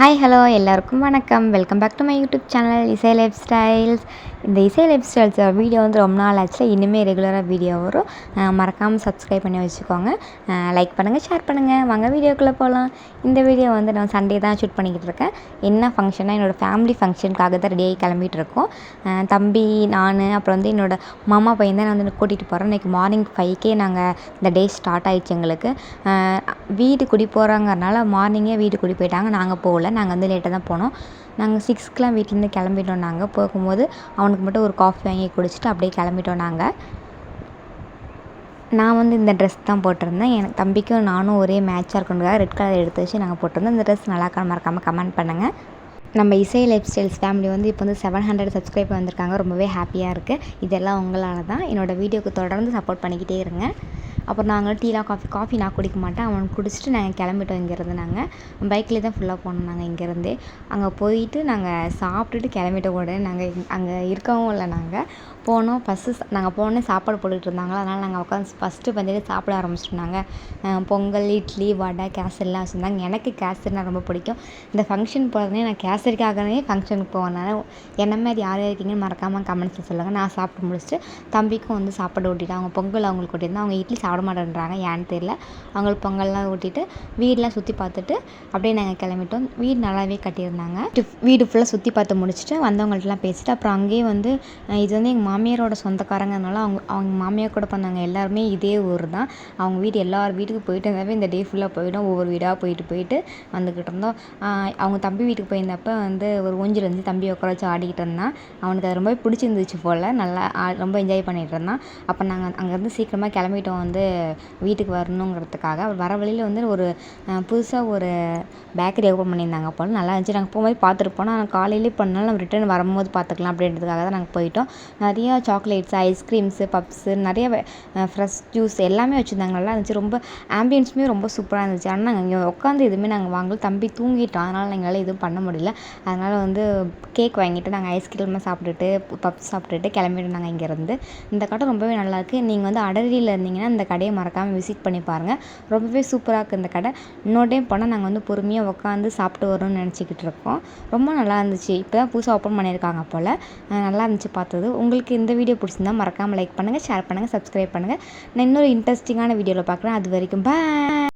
Hi hello எல்லாருக்கும் வணக்கம். Welcome back to my YouTube channel Isai lifestyles. இந்த Isai life styles video வந்து ரொம்ப நாள் ஆச்சு. இனிமேல் ரெகுலராக வீடியோ வரும். மறக்காமல் சப்ஸ்கிரைப் பண்ணி வச்சுக்கோங்க. லைக் பண்ணுங்கள், ஷேர் பண்ணுங்கள். வாங்க வீடியோக்குள்ளே போகலாம். இந்த வீடியோ வந்து நான் சண்டே தான் ஷூட் பண்ணிக்கிட்டு இருக்கேன். என்ன ஃபங்க்ஷன்னா, என்னோடய ஃபேமிலி ஃபங்க்ஷனுக்காக தான் ரெடியாகி கிளம்பிட்டு இருக்கோம். தம்பி, நான், அப்புறம் வந்து என்னோடய மாமா பையன் தான் நான் வந்து கூட்டிகிட்டு போகிறேன். இன்றைக்கி மார்னிங் 5க்கே நாங்கள் இந்த டே ஸ்டார்ட் ஆகிடுச்சு எங்களுக்கு. வீடு குடி போகிறாங்கறனால மார்னிங்கே வீடு குடி போயிட்டாங்க. நாங்கள் போகல. நாங்கள் வந்து லேட்டாக தான் போனோம். நாங்கள் 6க்குலாம் வீட்டிலேருந்து கிளம்பிட்டோம். நாங்கள் போகும்போது அவனுக்கு மட்டும் ஒரு காஃபி வாங்கி குடிச்சிட்டு அப்படியே கிளம்பிட்டோம். நான் வந்து இந்த ட்ரெஸ் தான் போட்டிருந்தேன். எனக்கு தம்பிக்கும் நானும் ஒரே மேட்சாக இருக்கணுங்காக ரெட் கலர் எடுத்து வச்சு நாங்கள் போட்டிருந்தோம். இந்த ட்ரெஸ் நல்லா இருக்கான்னு மறக்காமல் கமெண்ட் பண்ணுங்கள். நம்ம இசை லைஃப் ஸ்டைல்ஸ் ஃபேமிலி வந்து இப்போ வந்து 700 சப்ஸ்கிரைபர் வந்திருக்காங்க. ரொம்பவே ஹாப்பியாக இருக்குது. இதெல்லாம் உங்களால் தான். என்னோடய வீடியோக்கு தொடர்ந்து சப்போர்ட் பண்ணிக்கிட்டே இருங்க. அப்புறம் நாங்கள் டீலாம் காஃபி நான் குடிக்க மாட்டேன். அவனுக்கு குடிச்சிட்டு நாங்கள் கிளம்பிட்டோம். இங்கேருந்து நாங்கள் பைக்லேயே தான் ஃபுல்லாக போனோம். நாங்கள் இங்கேருந்தே அங்கே போயிட்டு நாங்கள் சாப்பிட்டுட்டு கிளம்பிட்ட கூட நாங்கள் அங்கே இருக்கவும் இல்லை. நாங்கள் போனோம். நாங்கள் போனோன்னே சாப்பாடு போட்டுக்கிட்டு இருந்தாங்களா, அதனால் நாங்கள் உட்காந்து ஃபஸ்ட்டு பந்தியிலே சாப்பிட ஆரம்பிச்சிட்டோம். பொங்கல், இட்லி, வடை, கேசரிலாம் வச்சுருந்தாங்க. எனக்கு கேசரினா ரொம்ப பிடிக்கும். இந்த ஃபங்க்ஷன் போகிறதுனே நான் கேசரிக்காகவே ஃபங்க்ஷனுக்கு போகிறனால என்ன மாதிரி யார் இருக்கீங்கன்னு மறக்காமல் கமெண்ட்ஸில் சொல்லுங்கள். நான் சாப்பிட்டு முடிச்சுட்டு தம்பிக்கும் வந்து சாப்பாடு ஊட்டிட்டு அவங்க பொங்கல் அவங்களுக்கு ஊட்டியிருந்தேன். அவங்க இட்லி சாப்பிட மாட்டேன்றாங்க, ஏன்னு தெரியல. அவங்களுக்கு பொங்கல்லாம் ஊட்டிட்டு வீடெலாம் சுற்றி பார்த்துட்டு அப்படியே நாங்கள் கிளம்பிட்டோம். வீடு நல்லாவே கட்டியிருந்தாங்க. வீடு ஃபுல்லாக சுற்றி பார்த்து முடிச்சுட்டு வந்தவங்கள்ட்டலாம் பேசிட்டு அப்புறம் அங்கேயே வந்து இது வந்து எங்கள் மாமியாரோட சொந்தக்காரங்கனால அவங்க மாமியார் கூட பண்ணாங்க. எல்லாருமே இதே ஊர் தான். அவங்க வீடு எல்லார் வீட்டுக்கு போயிட்டு இருந்தாவே இந்த டே ஃபுல்லாக போயிடும். ஒவ்வொரு வீடாக போயிட்டு வந்துக்கிட்டு இருந்தோம். அவங்க தம்பி வீட்டுக்கு போயிருந்தப்போ வந்து ஒரு ஊஞ்சல் வந்து தம்பி உட்கார வச்சு ஆடிக்கிட்டு இருந்தான். அவனுக்கு அது ரொம்பவே பிடிச்சிருந்துச்சு போல். நல்லா ரொம்ப என்ஜாய் பண்ணிகிட்டு இருந்தான். அப்போ நாங்கள் அங்கேருந்து சீக்கிரமாக கிளம்பிட்டோம் வந்து வீட்டுக்கு வரணுங்கிறதுக்காக. வர வழியில் வந்து ஒரு புதுசாக ஒரு பேக்கரி ஓப்பன் பண்ணியிருந்தாங்க போல். நல்லா இருந்துச்சு. நாங்கள் போகும்போது பார்த்துட்டு போனோம். ஆனால் காலையிலே பண்ணாலும் நம்ம ரிட்டர்ன் வரும்போது பார்த்துக்கலாம் அப்படின்றதுக்காக தான் நாங்கள் போயிட்டோம். நிறையா சாக்லேட்ஸ், ஐஸ்கிரீம்ஸு, பப்ஸு, நிறைய ஃப்ரெஷ் ஜூஸ் எல்லாமே வச்சுருந்தாங்க. நல்லா இருந்துச்சு. ரொம்ப ஆம்பியன்ஸுமே ரொம்ப சூப்பராக இருந்துச்சு. ஆனால் நாங்கள் இங்கே உட்காந்து எதுவுமே நாங்கள் வாங்கல. தம்பி தூங்கிட்டோம். அதனால் எங்களால் எதுவும் பண்ண முடியல. அதனால் வந்து கேக் வாங்கிட்டு நாங்கள் ஐஸ்கிரீம்லாம் சாப்பிட்டுட்டு பப்ஸ் சாப்பிட்டுட்டு கிளம்பிட்டு நாங்கள் இங்கேருந்து. இந்த கடை ரொம்பவே நல்லாயிருக்கு. நீங்கள் வந்து அடரியில் இருந்தீங்கன்னா இந்த கடையை மறக்காமல் விசிட் பண்ணி பாருங்கள். ரொம்பவே சூப்பராக இருக்குது இந்த கடை. இன்னொரு டைம் போனால் நாங்கள் வந்து பொறுமையாக உட்காந்து சாப்பிட்டு வரணும்னு நினச்சிக்கிட்டு இருக்கோம். ரொம்ப நல்லா இருந்துச்சு. இப்போ தான் புதுசாக ஓப்பன் பண்ணியிருக்காங்க போல். நல்லா இருந்துச்சு பார்த்தது. உங்களுக்கு இந்த வீடியோ பிடிச்சிருந்தா மறக்காமல் லைக் பண்ணுங்கள், ஷேர் பண்ணுங்கள், சப்ஸ்கிரைப் பண்ணுங்கள். நான் இன்னொரு இன்ட்ரெஸ்டிங்கான வீடியோவில் பார்க்குறேன். அது வரைக்கும் பாய்.